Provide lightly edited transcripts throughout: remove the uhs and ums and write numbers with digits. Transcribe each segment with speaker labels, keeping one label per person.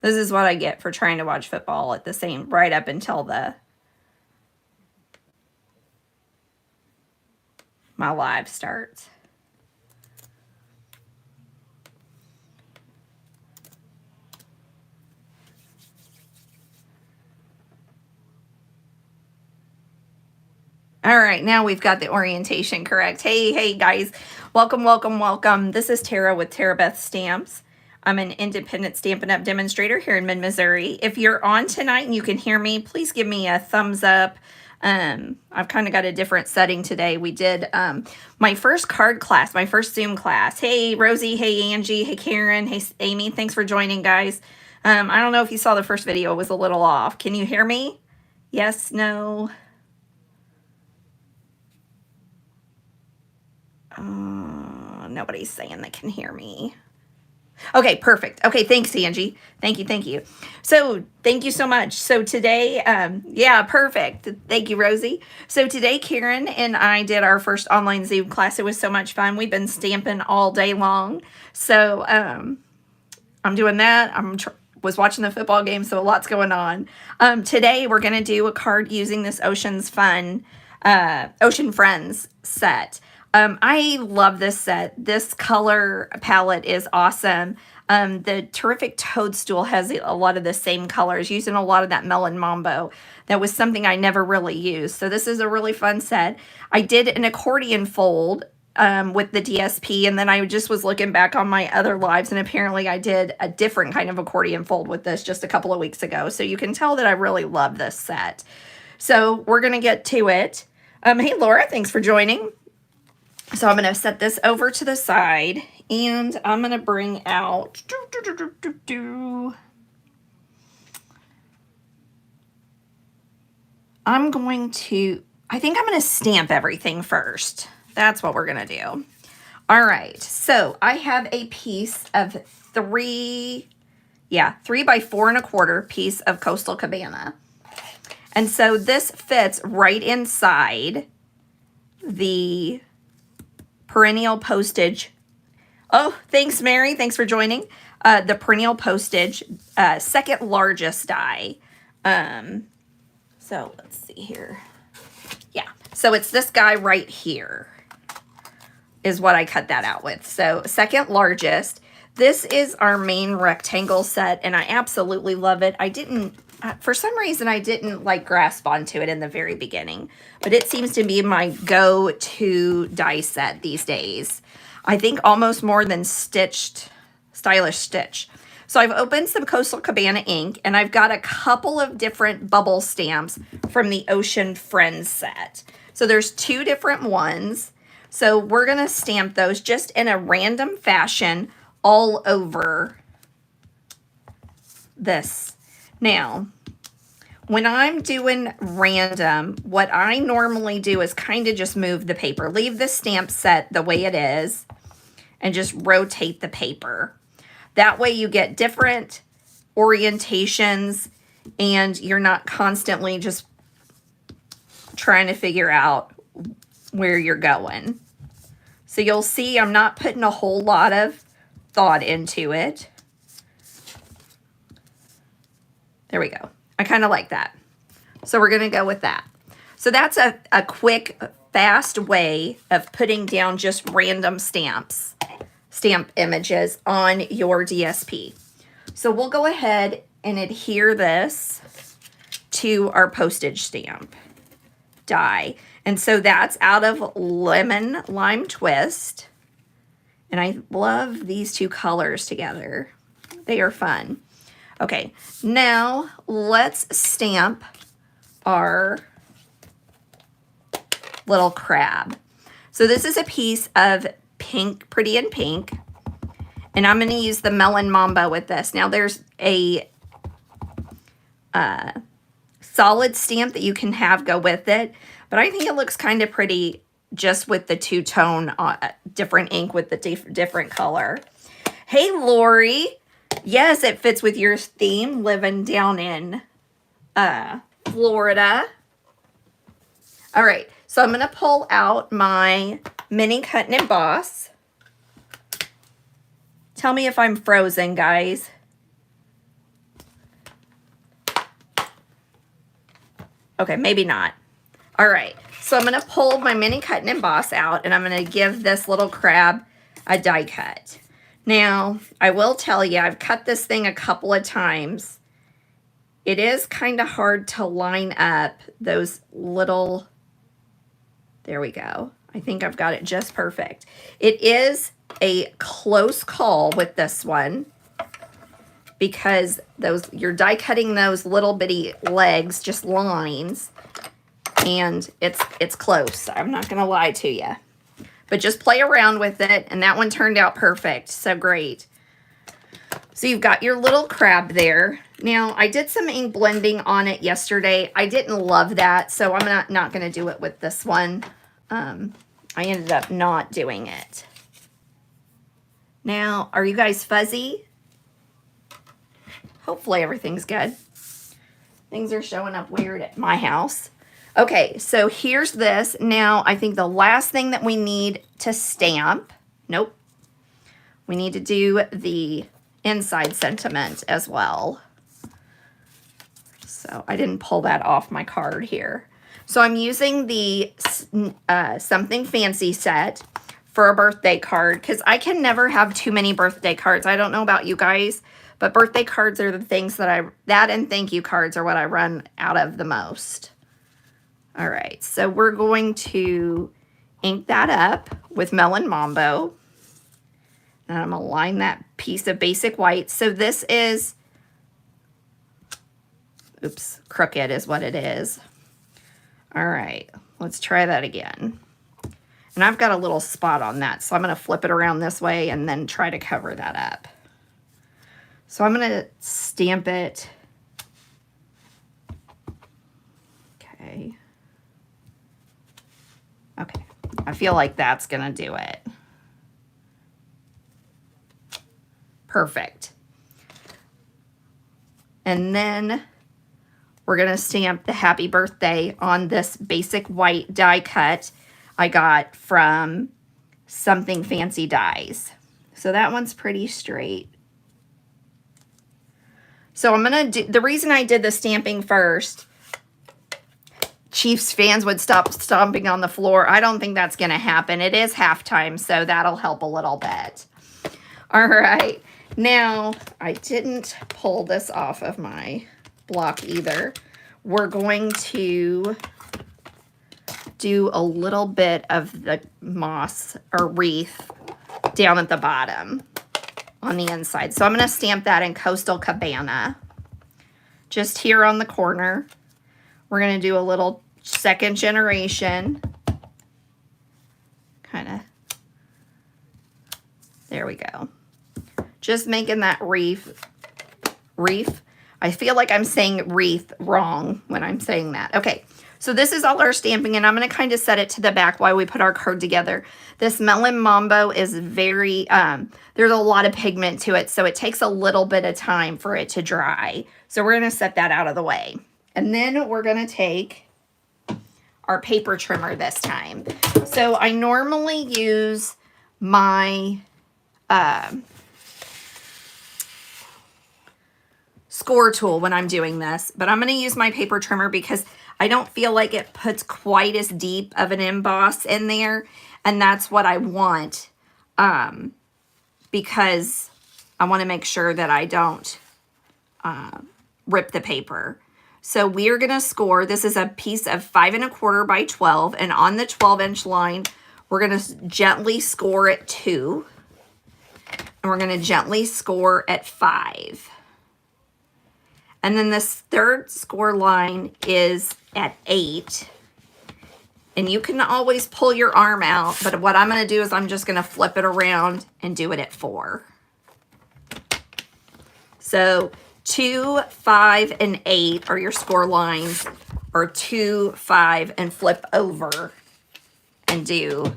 Speaker 1: This is what I get for trying to watch football at the same, right up until my live starts. All right, now we've got the orientation correct. Hey guys, welcome, welcome, welcome. This is Tara with Tarabeth Stamps. I'm an independent Stampin' Up demonstrator here in Mid-Missouri. If you're on tonight and you can hear me, please give me a thumbs up. I've kind of got a different setting today. We did my first card class, my first Zoom class. Hey Rosie, hey Angie, hey Karen, hey Amy, thanks for joining, guys. I don't know if you saw the first video, it was a little off. Can you hear me? Yes, no? Nobody's saying they can hear me. Okay, perfect. Okay, thanks, Angie. Thank you. So, thank you so much. So today, yeah, perfect. Thank you, Rosie. So today, Karen and I did our first online Zoom class. It was so much fun. We've been stamping all day long. So, I'm doing that. Was watching the football game, so a lot's going on. Today, we're going to do a card using this Ocean Friends set. I love this set. This color palette is awesome. The Terrific Toadstool has a lot of the same colors, using a lot of that Melon Mambo. That was something I never really used. So this is a really fun set. I did an accordion fold with the DSP, and then I just was looking back on my other lives, and apparently I did a different kind of accordion fold with this just a couple of weeks ago. So you can tell that I really love this set. So we're going to get to it. Hey Laura, thanks for joining. So I'm going to set this over to the side, and I'm going to bring out, I think I'm going to stamp everything first. That's what we're going to do. All right, so I have a piece of 3 by 4¼ piece of Coastal Cabana. And so this fits right inside the perennial postage. Oh, thanks, Mary. Thanks for joining. The perennial postage, second largest die. So let's see here. Yeah, so it's this guy right here is what I cut that out with. So second largest. This is our main rectangle set, and I absolutely love it. I didn't, for some reason, I didn't like grasp onto it in the very beginning, but it seems to be my go-to die set these days. I think almost more than Stylish Stitch. So I've opened some Coastal Cabana ink, and I've got a couple of different bubble stamps from the Ocean Friends set. So there's 2 different ones. So we're going to stamp those just in a random fashion all over this. Now, when I'm doing random, what I normally do is kind of just move the paper. Leave the stamp set the way it is and just rotate the paper. That way you get different orientations and you're not constantly just trying to figure out where you're going. So you'll see I'm not putting a whole lot of thought into it. There we go. I kind of like that. So we're going to go with that. So that's a quick, fast way of putting down just random stamp images on your DSP. So we'll go ahead and adhere this to our postage stamp die. And so that's out of Lemon Lime Twist. And I love these 2 colors together. They are fun. Okay, now let's stamp our little crab. So this is a piece of pink, Pretty in Pink. And I'm going to use the Melon Mambo with this. Now there's a solid stamp that you can have go with it. But I think it looks kind of pretty just with the 2-tone different ink with the different color. Hey, Lori. Yes, it fits with your theme, living down in Florida. All right, so I'm going to pull out my mini cut and emboss. Tell me if I'm frozen, guys. Okay, maybe not. All right, so I'm gonna pull my mini cut and emboss out, and I'm gonna give this little crab a die cut. Now, I will tell you, I've cut this thing a couple of times. It is kind of hard to line up those little, there we go. I think I've got it just perfect. It is a close call with this one because you're die cutting those little bitty legs, just lines, and it's close. I'm not gonna lie to you, but just play around with it, and that one turned out perfect. So great. So you've got your little crab there. Now, I did some ink blending on it yesterday. I didn't love that, so I'm not gonna do it with this one. I ended up not doing it. Now, are you guys fuzzy? Hopefully everything's good. Things are showing up weird at my house. Okay, so here's this. Now, I think the last thing that we need to stamp, nope, we need to do the inside sentiment as well. So I didn't pull that off my card here. So I'm using the Something Fancy set for a birthday card because I can never have too many birthday cards. I don't know about you guys, but birthday cards are the things that and thank you cards are what I run out of the most. All right, so we're going to ink that up with Melon Mambo. And I'm gonna line that piece of basic white. So this is, oops, crooked is what it is. All right, let's try that again. And I've got a little spot on that, so I'm gonna flip it around this way and then try to cover that up. So I'm gonna stamp it. Okay. Okay, I feel like that's gonna do it. Perfect. And then we're gonna stamp the happy birthday on this basic white die cut I got from Something Fancy Dies. So that one's pretty straight. So I'm gonna do, the reason I did the stamping first, Chiefs fans would stop stomping on the floor. I don't think that's gonna happen. It is halftime, so that'll help a little bit. All right, now I didn't pull this off of my block either. We're going to do a little bit of the moss or wreath down at the bottom on the inside. So I'm going to stamp that in Coastal Cabana. Just here on the corner. We're going to do a little second generation. Kind of. There we go. Just making that wreath. I feel like I'm saying wreath wrong when I'm saying that. Okay, so this is all our stamping, and I'm going to kind of set it to the back while we put our card together. This Melon Mambo is very, there's a lot of pigment to it, so it takes a little bit of time for it to dry. So we're going to set that out of the way. And then we're going to take our paper trimmer this time. So I normally use my score tool when I'm doing this, but I'm going to use my paper trimmer because I don't feel like it puts quite as deep of an emboss in there, and that's what I want, because I want to make sure that I don't rip the paper. So we're going to score, this is a piece of 5 1/4 by 12, and on the 12-inch line, we're going to gently score at 2, and we're going to gently score at 5. And then this third score line is at 8. And you can always pull your arm out, but what I'm going to do is I'm just going to flip it around and do it at 4. So 2, 5, and 8 are your score lines, or 2, 5, and flip over and do.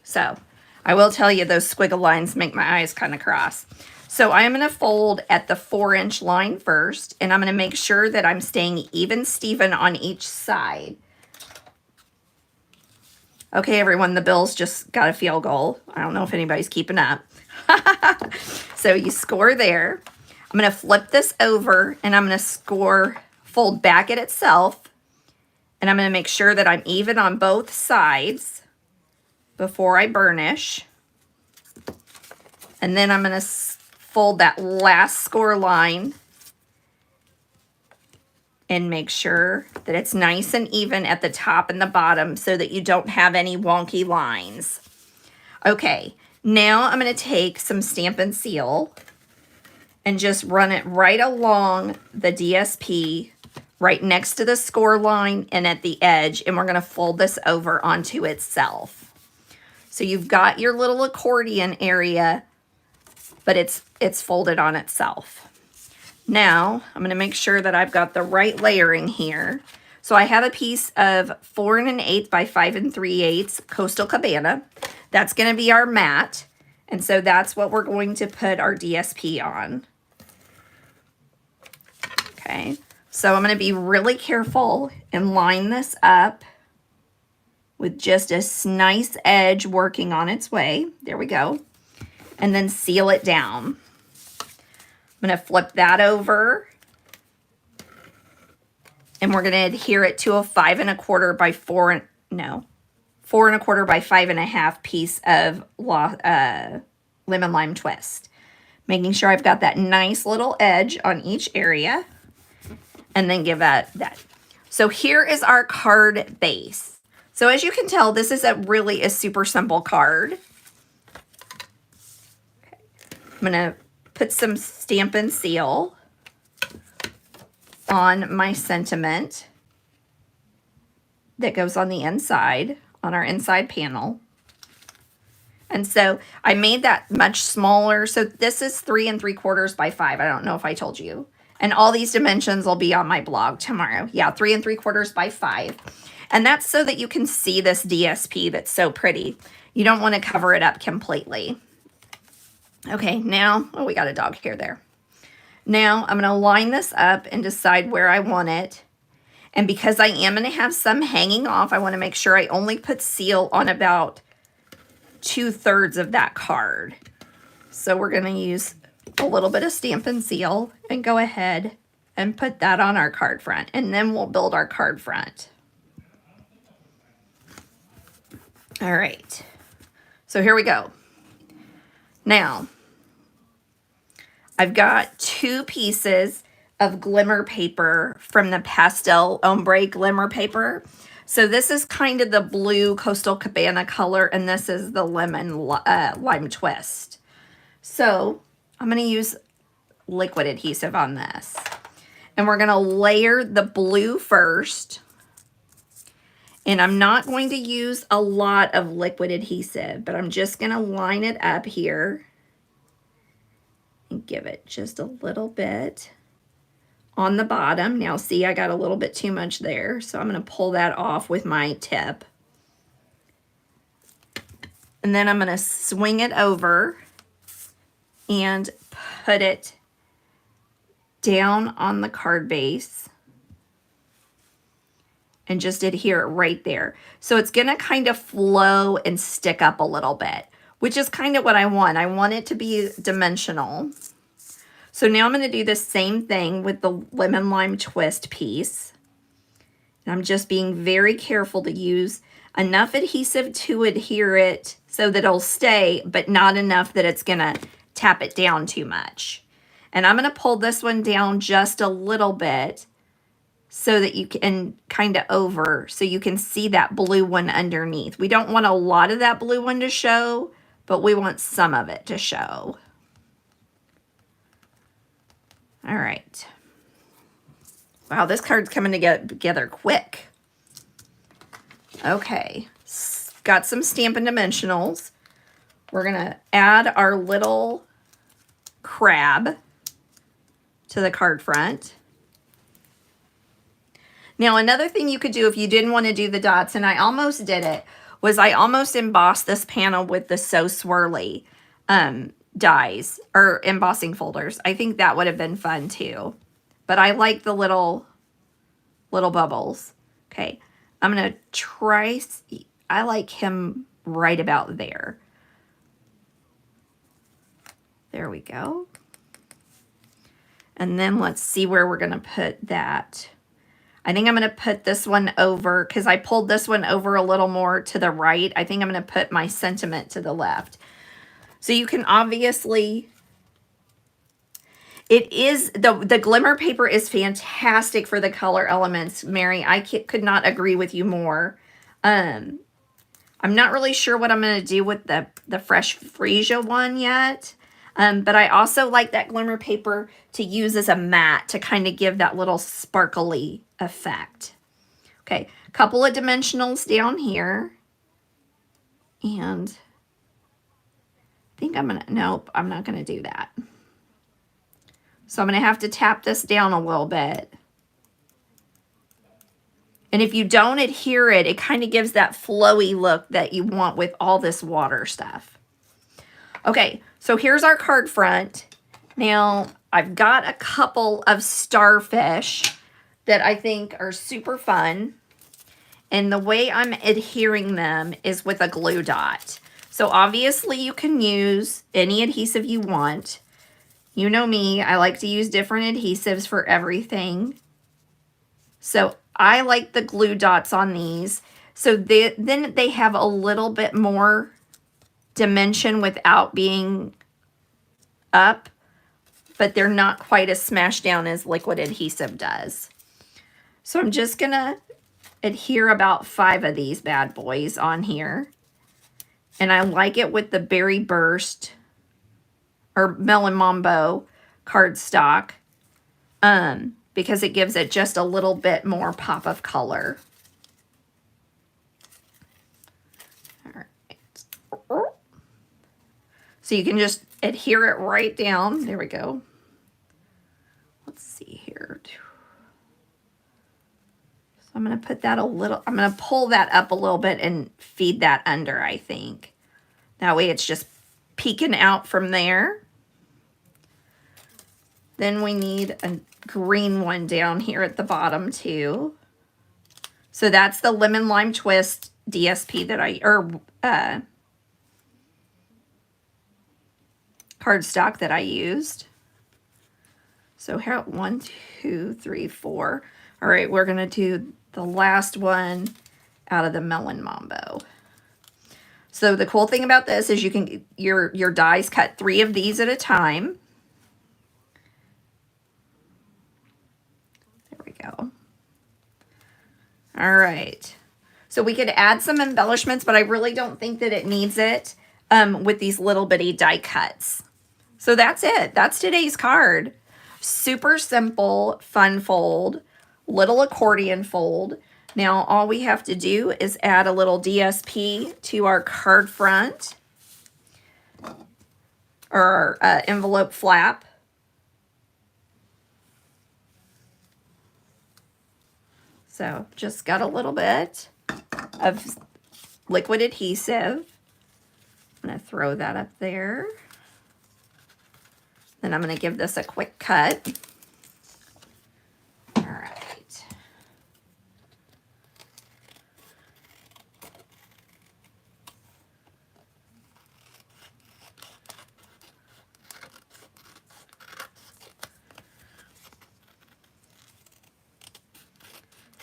Speaker 1: So I will tell you those squiggle lines make my eyes kind of cross. So I'm going to fold at the 4-inch line first, and I'm going to make sure that I'm staying even Steven on each side. Okay, everyone, the Bills just got a field goal. I don't know if anybody's keeping up. So you score there. I'm going to flip this over, and I'm going to score fold back at itself, and I'm going to make sure that I'm even on both sides before I burnish. And then I'm going to fold that last score line and make sure that it's nice and even at the top and the bottom so that you don't have any wonky lines. Okay, now I'm going to take some Stampin' Seal and just run it right along the DSP, right next to the score line and at the edge, and we're going to fold this over onto itself. So you've got your little accordion area, but it's folded on itself. Now, I'm going to make sure that I've got the right layering here. So I have a piece of 4 1/8 by 5 3/8 Coastal Cabana. That's going to be our mat. And so that's what we're going to put our DSP on. Okay, so I'm going to be really careful and line this up with just a nice edge working on its way. There we go. And then seal it down. I'm going to flip that over. And we're going to adhere it to a 5 1/4 by 4 1/4 by 5 1/2 piece of lemon lime twist. Making sure I've got that nice little edge on each area. And then give that. So here is our card base. So as you can tell, this is really a super simple card. Okay. I'm going to put some Stampin' Seal on my sentiment that goes on the inside, on our inside panel. And so I made that much smaller. So this is 3 3/4 by 5. I don't know if I told you. And all these dimensions will be on my blog tomorrow. Yeah, 3 3/4 by 5. And that's so that you can see this DSP that's so pretty. You don't want to cover it up completely. Okay, now, oh, we got a dog hair there. Now I'm going to line this up and decide where I want it. And because I am going to have some hanging off, I want to make sure I only put seal on about 2/3 of that card. So we're going to use a little bit of Stampin' Seal and go ahead and put that on our card front. And then we'll build our card front. All right. So here we go. Now, I've got 2 pieces of glimmer paper from the pastel ombre glimmer paper. So this is kind of the blue Coastal Cabana color, and this is the lemon lime twist. So I'm going to use liquid adhesive on this. And we're going to layer the blue first. And I'm not going to use a lot of liquid adhesive, but I'm just going to line it up here and give it just a little bit on the bottom. Now see, I got a little bit too much there, so I'm going to pull that off with my tip. And then I'm going to swing it over and put it down on the card base and just adhere it right there. So it's going to kind of flow and stick up a little bit, which is kind of what I want. I want it to be dimensional. So now I'm going to do the same thing with the lemon lime twist piece. And I'm just being very careful to use enough adhesive to adhere it so that it'll stay, but not enough that it's going to tap it down too much. And I'm going to pull this one down just a little bit so that you can kind of over, so you can see that blue one underneath. We don't want a lot of that blue one to show, but we want some of it to show. All right. Wow, this card's coming together quick. Okay, got some Stampin' Dimensionals. We're gonna add our little crab to the card front. Now, another thing you could do if you didn't want to do the dots, and I almost did it, was I almost embossed this panel with the So Swirly dies or embossing folders. I think that would have been fun too. But I like the little bubbles. Okay, I'm going to try, I like him right about there. There we go. And then let's see where we're going to put that I think I'm going to put this one over, because I pulled this one over a little more to the right. I think I'm going to put my sentiment to the left. So you can obviously, it is, the glimmer paper is fantastic for the color elements, Mary. I could not agree with you more. I'm not really sure what I'm going to do with the Fresh Freesia one yet. But I also like that glimmer paper to use as a matte to kind of give that little sparkly effect. Okay, a couple of dimensionals down here. And I think I'm going to, nope, I'm not going to do that. So I'm going to have to tap this down a little bit. And if you don't adhere it, it kind of gives that flowy look that you want with all this water stuff. Okay, so here's our card front. Now, I've got a couple of starfish that I think are super fun. And the way I'm adhering them is with a glue dot. So obviously you can use any adhesive you want. You know me, I like to use different adhesives for everything. So I like the glue dots on these. So then they have a little bit more dimension without being up, but they're not quite as smashed down as liquid adhesive does. So I'm just gonna adhere about 5 of these bad boys on here. And I like it with the Berry Burst or Melon Mambo cardstock because it gives it just a little bit more pop of color. All right. So you can just adhere it right down. There we go. Let's see here. So I'm going to put that a little, I'm going to pull that up a little bit and feed that under, I think. That way it's just peeking out from there. Then we need a green one down here at the bottom too. So that's the Lemon Lime Twist DSP that cardstock that I used. So here, 1, 2, 3, 4. All right, we're gonna do the last one out of the Melon Mambo. So the cool thing about this is you can, your dies cut 3 of these at a time. There we go. All right. So we could add some embellishments, but I really don't think that it needs it with these little bitty die cuts. So that's it. That's today's card. Super simple, fun fold, little accordion fold. Now all we have to do is add a little DSP to our card front or our envelope flap. So just got a little bit of liquid adhesive. I'm going to throw that up there. Then I'm going to give this a quick cut. All right.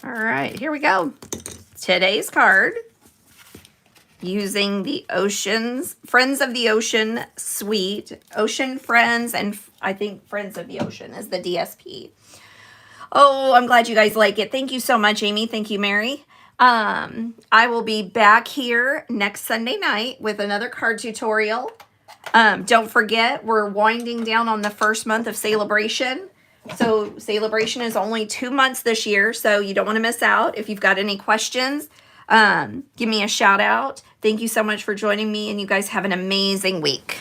Speaker 1: All right, here we go. Today's card, using the Friends of the Ocean suite, Ocean Friends, and I think Friends of the Ocean is the DSP. Oh, I'm glad you guys like it. Thank you so much, Amy. Thank you, Mary. I will be back here next Sunday night with another card tutorial. Don't forget, we're winding down on the first month of Celebration. So Celebration is only 2 months this year, so you don't want to miss out. If you've got any questions, give me a shout out. Thank you so much for joining me, and you guys have an amazing week.